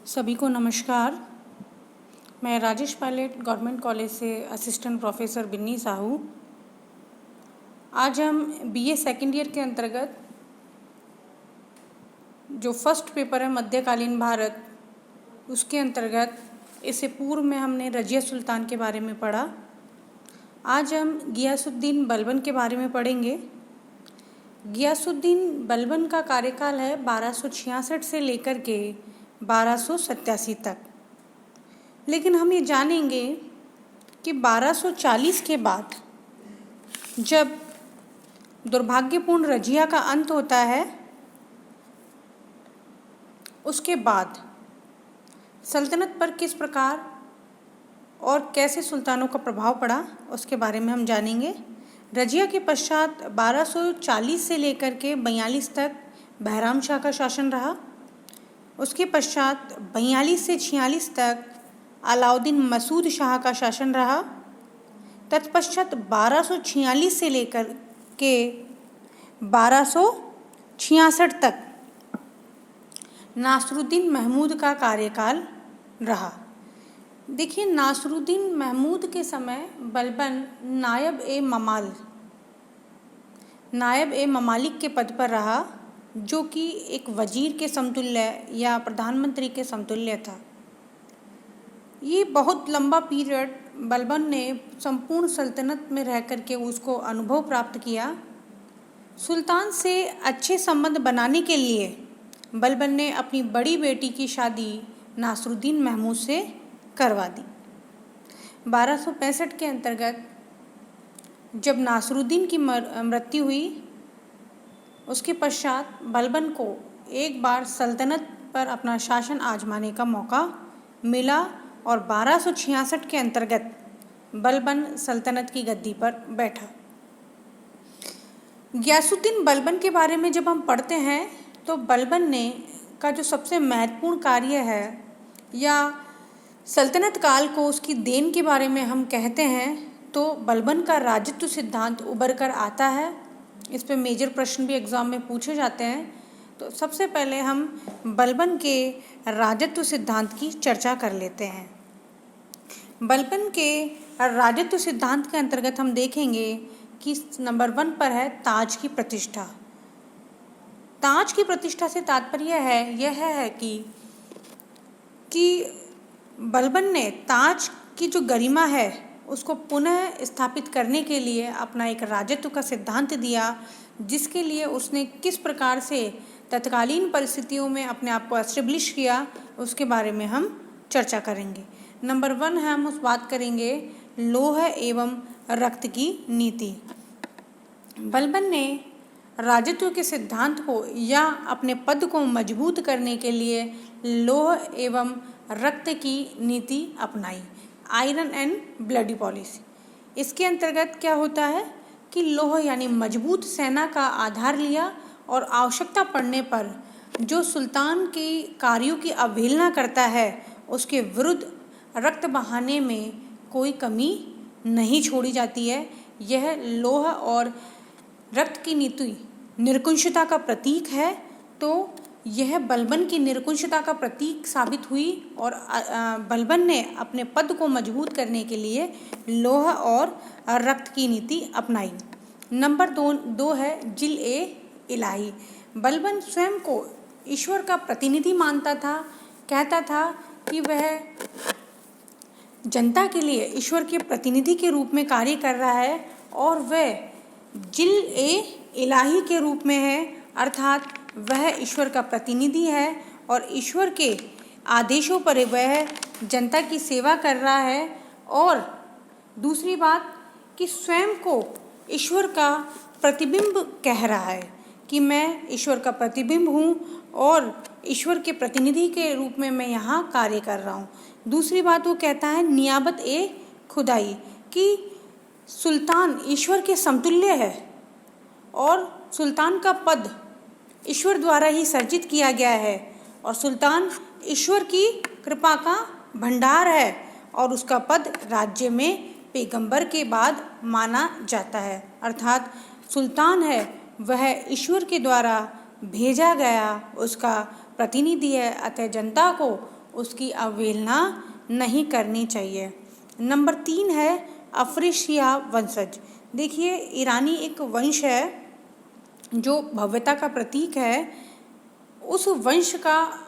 सभी को नमस्कार। मैं राजेश पायलट गवर्नमेंट कॉलेज से असिस्टेंट प्रोफेसर बिन्नी साहू। आज हम बीए सेकेंड ईयर के अंतर्गत जो फर्स्ट पेपर है मध्यकालीन भारत, उसके अंतर्गत इससे पूर्व में हमने रजिया सुल्तान के बारे में पढ़ा। आज हम गियासुद्दीन बलबन के बारे में पढ़ेंगे। गियासुद्दीन बलबन का कार्यकाल है 1266 से लेकर के 1287 तक। लेकिन हम ये जानेंगे कि 1240 के बाद जब दुर्भाग्यपूर्ण रजिया का अंत होता है, उसके बाद सल्तनत पर किस प्रकार और कैसे सुल्तानों का प्रभाव पड़ा, उसके बारे में हम जानेंगे। रजिया के पश्चात 1240 से लेकर के 42 तक बहराम शाह का शासन रहा। उसके पश्चात 42 से 46 तक अलाउद्दीन मसूद शाह का शासन रहा। तत्पश्चात 1246 से लेकर के 1266 तक नासरुद्दीन महमूद का कार्यकाल रहा। देखिए, नासरुद्दीन महमूद के समय बलबन नायब ए ममालिक के पद पर रहा, जो कि एक वजीर के समतुल्य या प्रधानमंत्री के समतुल्य था। ये बहुत लंबा पीरियड बलबन ने संपूर्ण सल्तनत में रह कर के उसको अनुभव प्राप्त किया। सुल्तान से अच्छे संबंध बनाने के लिए बलबन ने अपनी बड़ी बेटी की शादी नासरुद्दीन महमूद से करवा दी। 1265 के अंतर्गत जब नासरुद्दीन की मृत्यु हुई, उसके पश्चात बलबन को एक बार सल्तनत पर अपना शासन आजमाने का मौका मिला और 1266 के अंतर्गत बलबन सल्तनत की गद्दी पर बैठा। गियासुद्दीन बलबन के बारे में जब हम पढ़ते हैं तो बलबन ने का जो सबसे महत्वपूर्ण कार्य है या सल्तनत काल को उसकी देन के बारे में हम कहते हैं तो बलबन का राजत्व सिद्धांत उभर कर आता है। इस पे मेजर प्रश्न भी एग्ज़ाम में पूछे जाते हैं। तो सबसे पहले हम बलबन के राजत्व सिद्धांत की चर्चा कर लेते हैं। बलबन के राजत्व सिद्धांत के अंतर्गत हम देखेंगे कि नंबर 1 पर है ताज की प्रतिष्ठा। ताज की प्रतिष्ठा से तात्पर्य यह है कि बलबन ने ताज की जो गरिमा है उसको पुनः स्थापित करने के लिए अपना एक राजत्व का सिद्धांत दिया, जिसके लिए उसने किस प्रकार से तत्कालीन परिस्थितियों में अपने आप को एस्टेब्लिश किया, उसके बारे में हम चर्चा करेंगे। नंबर 1 है, हम उस बात करेंगे लौह एवं रक्त की नीति। बलबन ने राजत्व के सिद्धांत को या अपने पद को मजबूत करने के लिए लौह एवं रक्त की नीति अपनाई, आयरन एंड ब्लडी पॉलिसी। इसके अंतर्गत क्या होता है कि लौह यानी मजबूत सेना का आधार लिया और आवश्यकता पड़ने पर जो सुल्तान के कार्यों की अवहेलना करता है उसके विरुद्ध रक्त बहाने में कोई कमी नहीं छोड़ी जाती है। यह लौह और रक्त की नीति निरंकुशता का प्रतीक है। तो यह बलबन की निरंकुशता का प्रतीक साबित हुई और बलबन ने अपने पद को मजबूत करने के लिए लौह और रक्त की नीति अपनाई। नंबर 2 है जिल ए इलाही। बलबन स्वयं को ईश्वर का प्रतिनिधि मानता था, कहता था कि वह जनता के लिए ईश्वर के प्रतिनिधि के रूप में कार्य कर रहा है और वह जिल ए इलाही के रूप में है, अर्थात वह ईश्वर का प्रतिनिधि है और ईश्वर के आदेशों पर वह जनता की सेवा कर रहा है। और दूसरी बात कि स्वयं को ईश्वर का प्रतिबिंब कह रहा है कि मैं ईश्वर का प्रतिबिंब हूँ और ईश्वर के प्रतिनिधि के रूप में मैं यहाँ कार्य कर रहा हूँ। दूसरी बात वो कहता है नियाबत ए खुदाई, कि सुल्तान ईश्वर के समतुल्य है और सुल्तान का पद ईश्वर द्वारा ही सर्जित किया गया है और सुल्तान ईश्वर की कृपा का भंडार है और उसका पद राज्य में पैगंबर के बाद माना जाता है। अर्थात सुल्तान है वह ईश्वर के द्वारा भेजा गया उसका प्रतिनिधि है, अतः जनता को उसकी अवहेलना नहीं करनी चाहिए। नंबर 3 है अफ्रीशिया वंशज। देखिए, ईरानी एक वंश है जो भव्यता का प्रतीक है। उस वंश का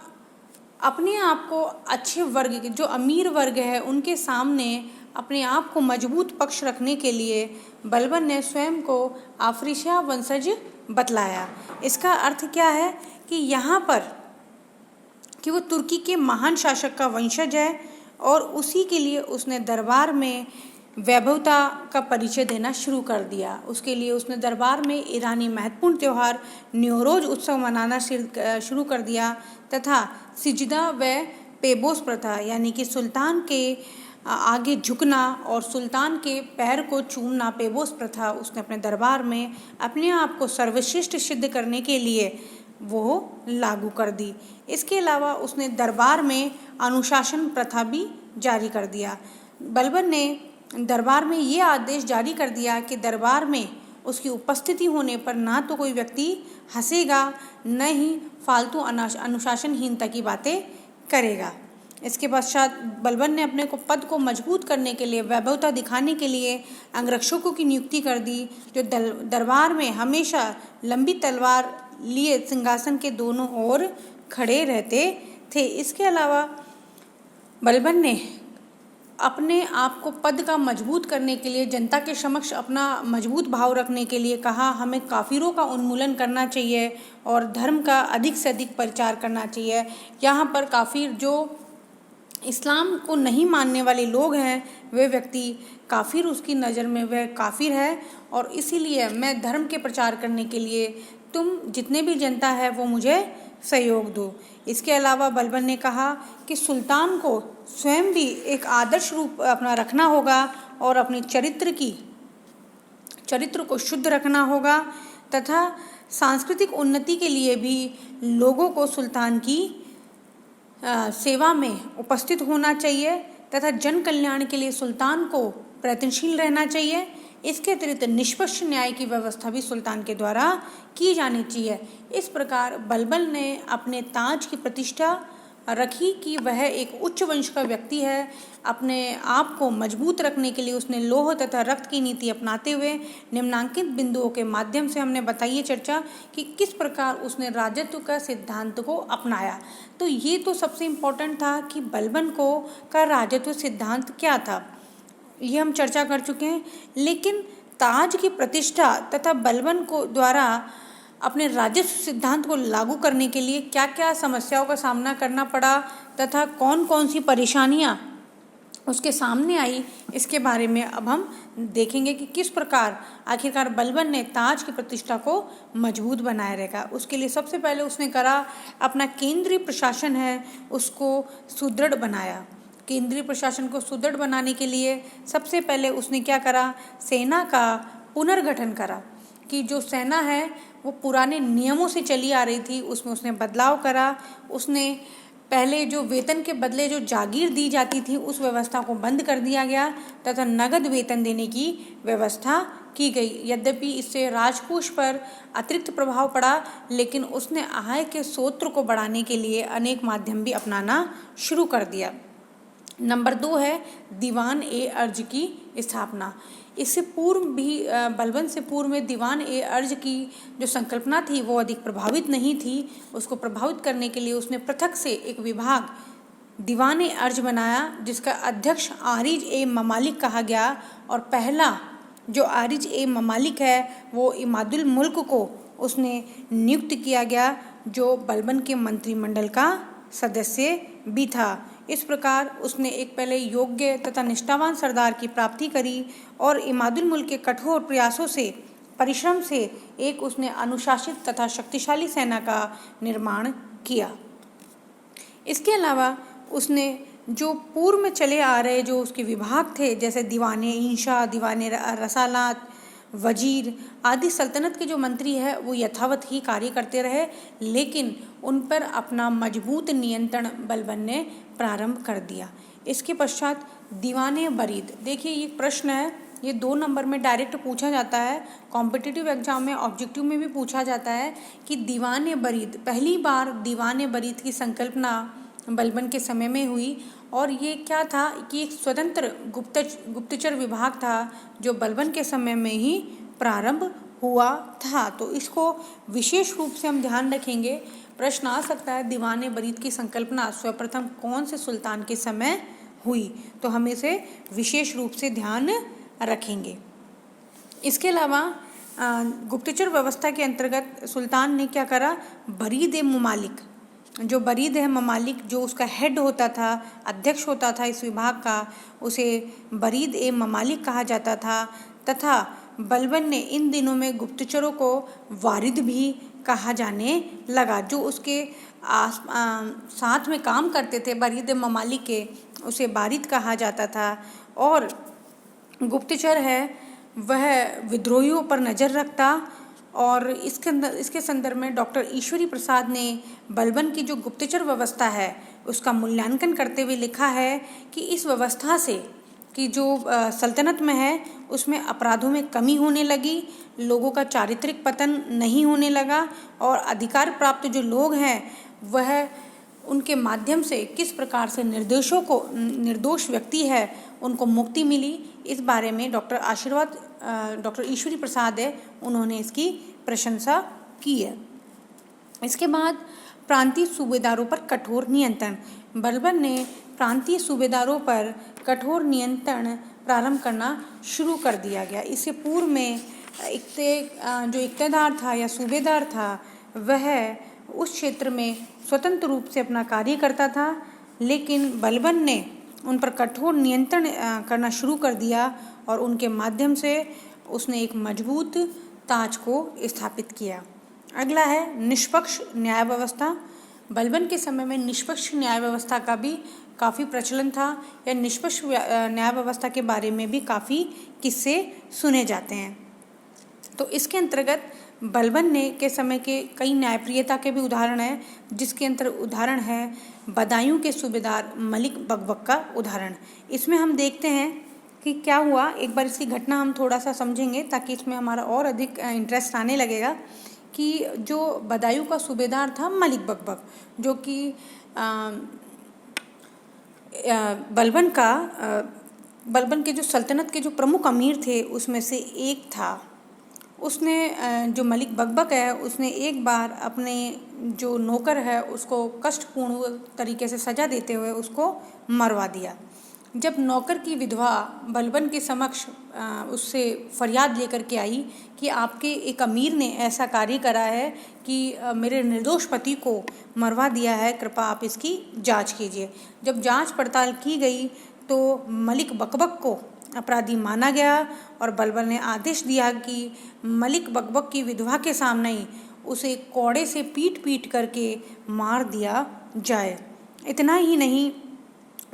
अपने आप को अच्छे वर्ग के, जो अमीर वर्ग है, उनके सामने अपने आप को मजबूत पक्ष रखने के लिए बलबन ने स्वयं को अफ्रीशिया वंशज बतलाया। इसका अर्थ क्या है कि यहाँ पर कि वो तुर्की के महान शासक का वंशज है और उसी के लिए उसने दरबार में वैभवता का परिचय देना शुरू कर दिया। उसके लिए उसने दरबार में ईरानी महत्वपूर्ण त्यौहार न्योरोज उत्सव मनाना शुरू कर दिया तथा सिजदा व पेबोस प्रथा यानी कि सुल्तान के आगे झुकना और सुल्तान के पैर को चूमना, पेबोस प्रथा, उसने अपने दरबार में अपने आप को सर्वश्रेष्ठ सिद्ध करने के लिए वो लागू कर दी। इसके अलावा उसने दरबार में अनुशासन प्रथा भी जारी कर दिया। बलबन ने दरबार में ये आदेश जारी कर दिया कि दरबार में उसकी उपस्थिति होने पर ना तो कोई व्यक्ति हंसेगा, न ही फालतू अनुशासनहीनता की बातें करेगा। इसके पश्चात बलबन ने अपने को पद को मजबूत करने के लिए, वैभवता दिखाने के लिए अंगरक्षकों की नियुक्ति कर दी, जो दरबार में हमेशा लंबी तलवार लिए सिंहासन के दोनों ओर खड़े रहते थे। इसके अलावा बलबन ने अपने आप को पद का मजबूत करने के लिए, जनता के समक्ष अपना मजबूत भाव रखने के लिए कहा, हमें काफिरों का उन्मूलन करना चाहिए और धर्म का अधिक से अधिक प्रचार करना चाहिए। यहाँ पर काफिर, जो इस्लाम को नहीं मानने वाले लोग हैं, वे व्यक्ति काफिर, उसकी नज़र में वह काफिर है और इसीलिए मैं धर्म के प्रचार करने के लिए तुम जितने भी जनता है वो मुझे सहयोग दो। इसके अलावा बलबन ने कहा कि सुल्तान को स्वयं भी एक आदर्श रूप अपना रखना होगा और अपने चरित्र को शुद्ध रखना होगा तथा सांस्कृतिक उन्नति के लिए भी लोगों को सुल्तान की सेवा में उपस्थित होना चाहिए तथा जन कल्याण के लिए सुल्तान को प्रयत्नशील रहना चाहिए। इसके अतिरिक्त निष्पक्ष न्याय की व्यवस्था भी सुल्तान के द्वारा की जानी चाहिए। इस प्रकार बलबन ने अपने ताज की प्रतिष्ठा रखी कि वह एक उच्च वंश का व्यक्ति है। अपने आप को मजबूत रखने के लिए उसने लौह तथा रक्त की नीति अपनाते हुए निम्नांकित बिंदुओं के माध्यम से हमने बताई चर्चा कि किस प्रकार उसने राजत्व का सिद्धांत को अपनाया। तो ये तो सबसे इम्पोर्टेंट था कि बलबन का राजत्व सिद्धांत क्या था, ये हम चर्चा कर चुके हैं। लेकिन ताज की प्रतिष्ठा तथा बलबन को द्वारा अपने राजस्व सिद्धांत को लागू करने के लिए क्या क्या समस्याओं का सामना करना पड़ा तथा कौन कौन सी परेशानियां उसके सामने आई, इसके बारे में अब हम देखेंगे कि किस प्रकार आखिरकार बलबन ने ताज की प्रतिष्ठा को मजबूत बनाए रखा। उसके लिए सबसे पहले उसने करा, अपना केंद्रीय प्रशासन है उसको सुदृढ़ बनाया। केंद्रीय प्रशासन को सुदृढ़ बनाने के लिए सबसे पहले उसने क्या करा, सेना का पुनर्गठन करा कि जो सेना है वो पुराने नियमों से चली आ रही थी, उसमें उसने बदलाव करा। उसने पहले जो वेतन के बदले जो जागीर दी जाती थी उस व्यवस्था को बंद कर दिया गया तथा नगद वेतन देने की व्यवस्था की गई। यद्यपि इससे राजकोष पर अतिरिक्त प्रभाव पड़ा, लेकिन उसने आय के स्रोत को बढ़ाने के लिए अनेक माध्यम भी अपनाना शुरू कर दिया। नंबर 2 है दीवान ए अर्ज की स्थापना। इससे पूर्व भी बलबन से पूर्व में दीवान ए अर्ज की जो संकल्पना थी वो अधिक प्रभावित नहीं थी। उसको प्रभावित करने के लिए उसने पृथक से एक विभाग दीवान ए अर्ज बनाया जिसका अध्यक्ष आरिज ए ममालिक कहा गया और पहला जो आरिज ए ममालिक है वो इमादुल मुल्क को उसने नियुक्त किया गया, जो बलबन के मंत्रिमंडल का सदस्य भी था। इस प्रकार उसने एक पहले योग्य तथा निष्ठावान सरदार की प्राप्ति करी और इमादुल मुल्क के कठोर प्रयासों से, परिश्रम से एक उसने अनुशासित तथा शक्तिशाली सेना का निर्माण किया। इसके अलावा उसने जो पूर्व में चले आ रहे जो उसके विभाग थे, जैसे दीवाने इंशा, दीवाने रसालात, वजीर आदि सल्तनत के जो मंत्री है वो यथावत ही कार्य करते रहे, लेकिन उन पर अपना मजबूत नियंत्रण बलबन ने प्रारंभ कर दिया। इसके पश्चात दीवाने बरीद। देखिए ये प्रश्न है, ये 2 नंबर में डायरेक्ट पूछा जाता है, कॉम्पिटिटिव एग्जाम में ऑब्जेक्टिव में भी पूछा जाता है कि दीवाने बरीद, पहली बार दीवाने बरीद की संकल्पना बलबन के समय में हुई। और ये क्या था कि एक स्वतंत्र गुप्तचर विभाग था जो बलबन के समय में ही प्रारंभ हुआ था। तो इसको विशेष रूप से हम ध्यान रखेंगे। प्रश्न आ सकता है, दीवाने बरीद की संकल्पना सर्वप्रथम कौन से सुल्तान के समय हुई? तो हम इसे विशेष रूप से ध्यान रखेंगे। इसके अलावा गुप्तचर व्यवस्था के अंतर्गत सुल्तान ने क्या करा, बरीद ए ममालिक, जो बरीद है ममालिक, जो उसका हेड होता था, अध्यक्ष होता था इस विभाग का, उसे बरीद ए ममालिक कहा जाता था। तथा बलबन ने इन दिनों में गुप्तचरों को वारिद भी कहा जाने लगा। जो उसके साथ में काम करते थे बरीद ममालिक के, उसे वारिद कहा जाता था। और गुप्तचर है वह विद्रोहियों पर नज़र रखता। और इसके संदर्भ में डॉक्टर ईश्वरी प्रसाद ने बलबन की जो गुप्तचर व्यवस्था है उसका मूल्यांकन करते हुए लिखा है कि इस व्यवस्था से कि जो सल्तनत में है उसमें अपराधों में कमी होने लगी, लोगों का चारित्रिक पतन नहीं होने लगा, और अधिकार प्राप्त जो लोग हैं वह उनके माध्यम से किस प्रकार से निर्दोष व्यक्ति है उनको मुक्ति मिली। इस बारे में डॉक्टर ईश्वरी प्रसाद है, उन्होंने इसकी प्रशंसा की है। इसके बाद प्रांतीय सूबेदारों पर कठोर नियंत्रण। बलबन ने प्रांतीय सूबेदारों पर कठोर नियंत्रण प्रारंभ करना शुरू कर दिया गया। इससे पूर्व में जो इक्तेदार था या सूबेदार था वह उस क्षेत्र में स्वतंत्र रूप से अपना कार्य करता था, लेकिन बलबन ने उन पर कठोर नियंत्रण करना शुरू कर दिया और उनके माध्यम से उसने एक मजबूत ताज को स्थापित किया। अगला है निष्पक्ष न्याय व्यवस्था। बलबन के समय में निष्पक्ष न्याय व्यवस्था का भी काफ़ी प्रचलन था, या निष्पक्ष न्याय व्यवस्था के बारे में भी काफ़ी किस्से सुने जाते हैं। तो इसके अंतर्गत बलबन ने के समय के कई न्यायप्रियता के भी उदाहरण हैं, जिसके उदाहरण है बदायूं के सूबेदार मलिक बकबक का उदाहरण। इसमें हम देखते हैं कि क्या हुआ। एक बार इसकी घटना हम थोड़ा सा समझेंगे ताकि इसमें हमारा और अधिक इंटरेस्ट आने लगेगा। कि जो बदायूं का सूबेदार था मलिक बकबक, जो कि बलबन के जो सल्तनत के जो प्रमुख अमीर थे उसमें से एक था। उसने जो मलिक बकबक है उसने एक बार अपने जो नौकर है उसको कष्टपूर्ण तरीके से सजा देते हुए उसको मरवा दिया। जब नौकर की विधवा बलबन के समक्ष उससे फरियाद लेकर के आई कि आपके एक अमीर ने ऐसा कार्य करा है कि मेरे निर्दोष पति को मरवा दिया है, कृपया आप इसकी जांच कीजिए। जब जांच पड़ताल की गई तो मलिक बकबक को अपराधी माना गया और बलबन ने आदेश दिया कि मलिक बकबक की विधवा के सामने ही उसे कोड़े से पीट करके मार दिया जाए। इतना ही नहीं,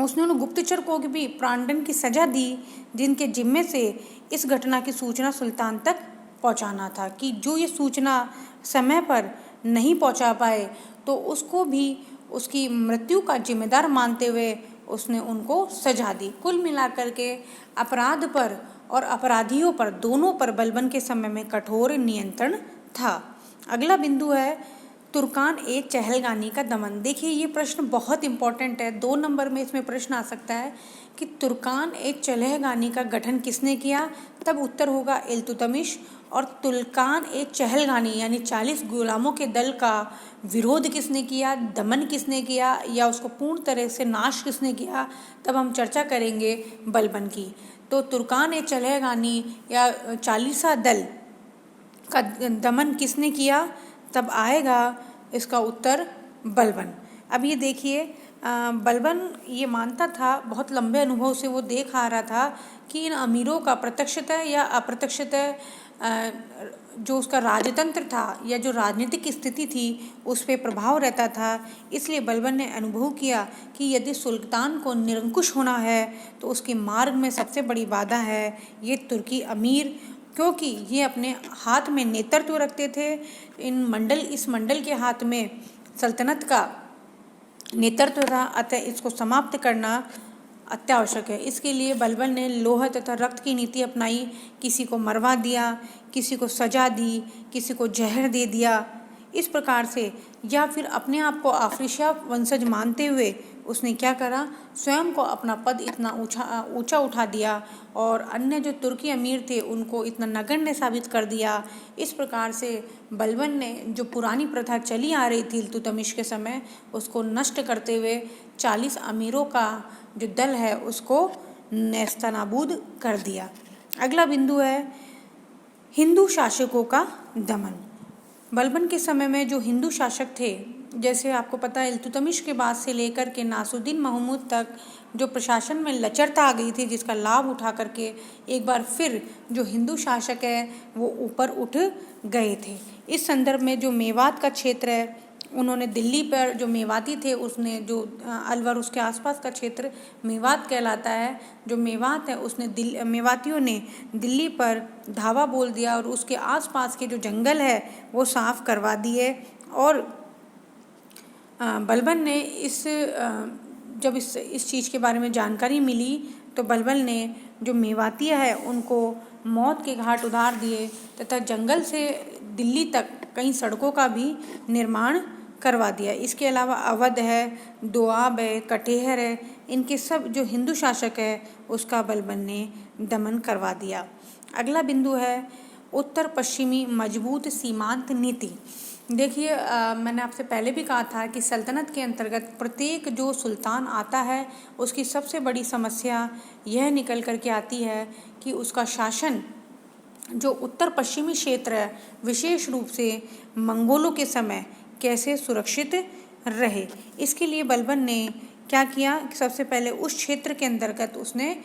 उसने उन गुप्तचर को भी प्राणदंड की सजा दी जिनके जिम्मे से इस घटना की सूचना सुल्तान तक पहुंचाना था। कि जो ये सूचना समय पर नहीं पहुंचा पाए तो उसको भी उसकी मृत्यु का जिम्मेदार मानते हुए उसने उनको सजा दी। कुल मिलाकर के अपराध पर और अपराधियों पर दोनों पर बलबन के समय में कठोर नियंत्रण था। अगला बिंदु है तुर्कान ए चहलगानी का दमन। देखिए ये प्रश्न बहुत इंपॉर्टेंट है, 2 नंबर में इसमें प्रश्न आ सकता है कि तुर्कान ए चहलगानी का गठन किसने किया? तब उत्तर होगा इल्तुतमिश। और तुर्कान ए चहलगानी यानी 40 गुलामों के दल का विरोध किसने किया, दमन किसने किया, या उसको पूर्ण तरह से नाश किसने किया? तब हम चर्चा करेंगे बलबन की। तो तुर्कान ए चहलगानी या 40 दल का दमन किसने किया? तब आएगा इसका उत्तर बलबन। अब ये देखिए, बलबन ये मानता था, बहुत लंबे अनुभव से वो देख आ रहा था कि इन अमीरों का प्रत्यक्षतः या अप्रत्यक्षतः जो उसका राजतंत्र था या जो राजनीतिक स्थिति थी उस पर प्रभाव रहता था। इसलिए बलबन ने अनुभव किया कि यदि सुल्तान को निरंकुश होना है तो उसके मार्ग में सबसे बड़ी बाधा है ये तुर्की अमीर, क्योंकि ये अपने हाथ में नेतृत्व रखते थे। इस मंडल के हाथ में सल्तनत का नेतृत्व था, अतः इसको समाप्त करना अत्यावश्यक है। इसके लिए बलबन ने लोहा तथा रक्त की नीति अपनाई। किसी को मरवा दिया, किसी को सजा दी, किसी को जहर दे दिया। इस प्रकार से, या फिर अपने आप को अफ्रीशिया वंशज मानते हुए उसने क्या करा, स्वयं को अपना पद इतना ऊंचा उठा दिया और अन्य जो तुर्की अमीर थे उनको इतना नगण्य साबित कर दिया। इस प्रकार से बलबन ने जो पुरानी प्रथा चली आ रही थी इल्तुतमिश के समय, उसको नष्ट करते हुए 40 अमीरों का जो दल है उसको नेस्तनाबूद कर दिया। अगला बिंदु है हिंदू शासकों का दमन। बलबन के समय में जो हिंदू शासक थे, जैसे आपको पता है इल्तुतमिश के बाद से लेकर के नासुद्दीन महमूद तक जो प्रशासन में लचरता आ गई थी, जिसका लाभ उठा करके एक बार फिर जो हिंदू शासक है वो ऊपर उठ गए थे। इस संदर्भ में जो मेवात का क्षेत्र है, उन्होंने दिल्ली पर, जो मेवाती थे उसने, जो अलवर उसके आसपास का क्षेत्र मेवात कहलाता है, जो मेवात है उसने मेवातियों ने दिल्ली पर धावा बोल दिया और उसके आसपास के जो जंगल है वो साफ़ करवा दिए। और बलबन ने जब इस चीज़ के बारे में जानकारी मिली तो बलबन ने जो मेवाती है उनको मौत के घाट उतार दिए तथा जंगल से दिल्ली तक कई सड़कों का भी निर्माण करवा दिया। इसके अलावा अवध है, दोआब है, कटेहर है, इनके सब जो हिंदू शासक है उसका बलबन ने दमन करवा दिया। अगला बिंदु है उत्तर पश्चिमी मजबूत सीमांत नीति। देखिए, मैंने आपसे पहले भी कहा था कि सल्तनत के अंतर्गत प्रत्येक जो सुल्तान आता है उसकी सबसे बड़ी समस्या यह निकल कर के आती है कि उसका शासन जो उत्तर पश्चिमी क्षेत्र है, विशेष रूप से मंगोलों के समय कैसे सुरक्षित रहे। इसके लिए बलबन ने क्या किया कि सबसे पहले उस क्षेत्र के अंतर्गत उसने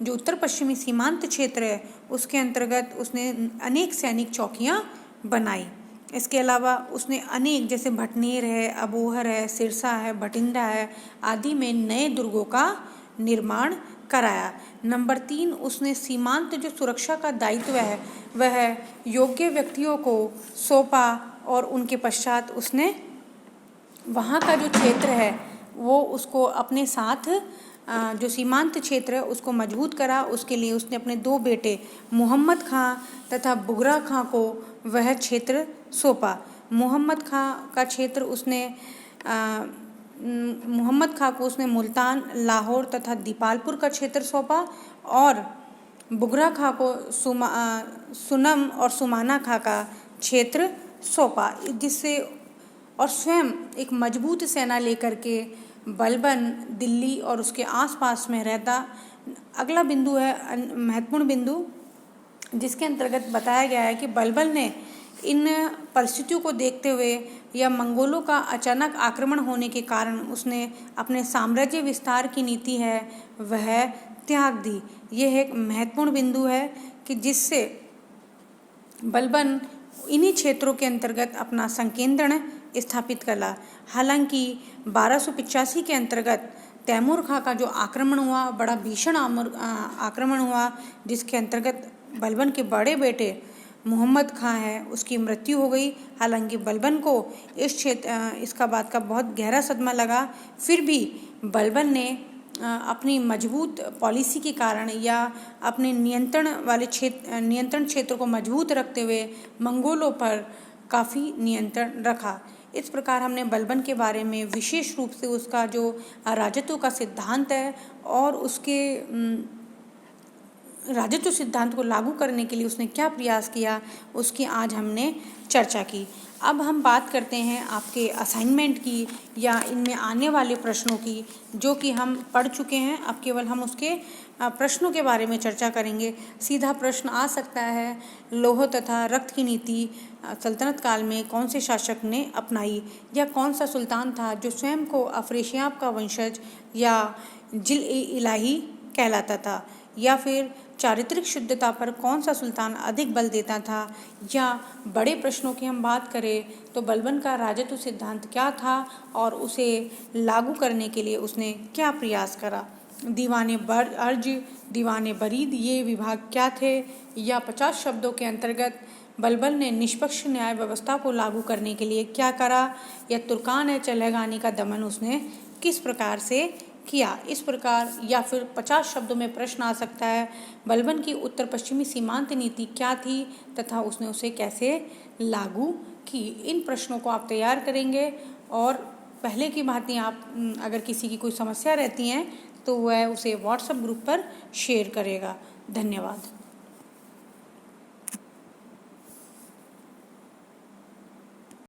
जो उत्तर पश्चिमी सीमांत क्षेत्र है उसके अंतर्गत उसने अनेक सैनिक चौकियां बनाई। इसके अलावा उसने अनेक, जैसे भटनेर है, अबोहर है, सिरसा है, भटिंडा है आदि में नए दुर्गों का निर्माण कराया। नंबर 3, उसने सीमांत जो सुरक्षा का दायित्व है वह योग्य व्यक्तियों को सौंपा और उनके पश्चात उसने वहाँ का जो क्षेत्र है वो उसको अपने साथ जो सीमांत क्षेत्र है उसको मजबूत करा। उसके लिए उसने अपने 2 बेटे मोहम्मद खां तथा बुगरा खां को वह क्षेत्र सौंपा। मोहम्मद खां का क्षेत्र उसने मोहम्मद खां को उसने मुल्तान, लाहौर तथा दीपालपुर का क्षेत्र सौंपा और बुगरा खां को सुनम और सुमाना खां का क्षेत्र सौंपा, जिससे और स्वयं एक मजबूत सेना लेकर के बलबन दिल्ली और उसके आसपास में रहता। अगला बिंदु है महत्वपूर्ण बिंदु, जिसके अंतर्गत बताया गया है कि बलबन ने इन परिस्थितियों को देखते हुए या मंगोलों का अचानक आक्रमण होने के कारण उसने अपने साम्राज्य विस्तार की नीति है वह त्याग दी। यह एक महत्वपूर्ण बिंदु है कि जिससे बलबन इन्हीं क्षेत्रों के अंतर्गत अपना संकेंद्रण स्थापित करा। हालांकि 1285 के अंतर्गत तैमूर खां का जो आक्रमण हुआ, बड़ा भीषण आक्रमण हुआ, जिसके अंतर्गत बलबन के बड़े बेटे मोहम्मद खां है उसकी मृत्यु हो गई। हालांकि बलबन को इसका बात का बहुत गहरा सदमा लगा, फिर भी बलबन ने अपनी मजबूत पॉलिसी के कारण या अपने नियंत्रण क्षेत्र को मजबूत रखते हुए मंगोलों पर काफ़ी नियंत्रण रखा। इस प्रकार हमने बलबन के बारे में विशेष रूप से उसका जो राजत्व का सिद्धांत है और उसके राजत्व सिद्धांत को लागू करने के लिए उसने क्या प्रयास किया उसकी आज हमने चर्चा की। अब हम बात करते हैं आपके असाइनमेंट की या इनमें आने वाले प्रश्नों की, जो कि हम पढ़ चुके हैं। अब केवल हम उसके प्रश्नों के बारे में चर्चा करेंगे। सीधा प्रश्न आ सकता है, लौह तथा रक्त की नीति सल्तनत काल में कौन से शासक ने अपनाई, या कौन सा सुल्तान था जो स्वयं को अफरेशियाब का वंशज या जिल इलाही कहलाता था, या फिर चारित्रिक शुद्धता पर कौन सा सुल्तान अधिक बल देता था, या बड़े प्रश्नों की हम बात करें तो बलबन का राजत्व सिद्धांत क्या था और उसे लागू करने के लिए उसने क्या प्रयास करा। दीवाने अर्ज, दीवाने बरीद ये विभाग क्या थे, या 50 शब्दों के अंतर्गत बलबन ने निष्पक्ष न्याय व्यवस्था को लागू करने के लिए क्या करा, या तुर्कान है चलेगानी का दमन उसने किस प्रकार से किया। इस प्रकार या फिर 50 शब्दों में प्रश्न आ सकता है, बलबन की उत्तर पश्चिमी सीमांत नीति क्या थी तथा उसने उसे कैसे लागू की। इन प्रश्नों को आप तैयार करेंगे और पहले की भांति आप अगर किसी की कोई समस्या रहती हैं तो वह उसे व्हाट्सएप ग्रुप पर शेयर करेगा। धन्यवाद।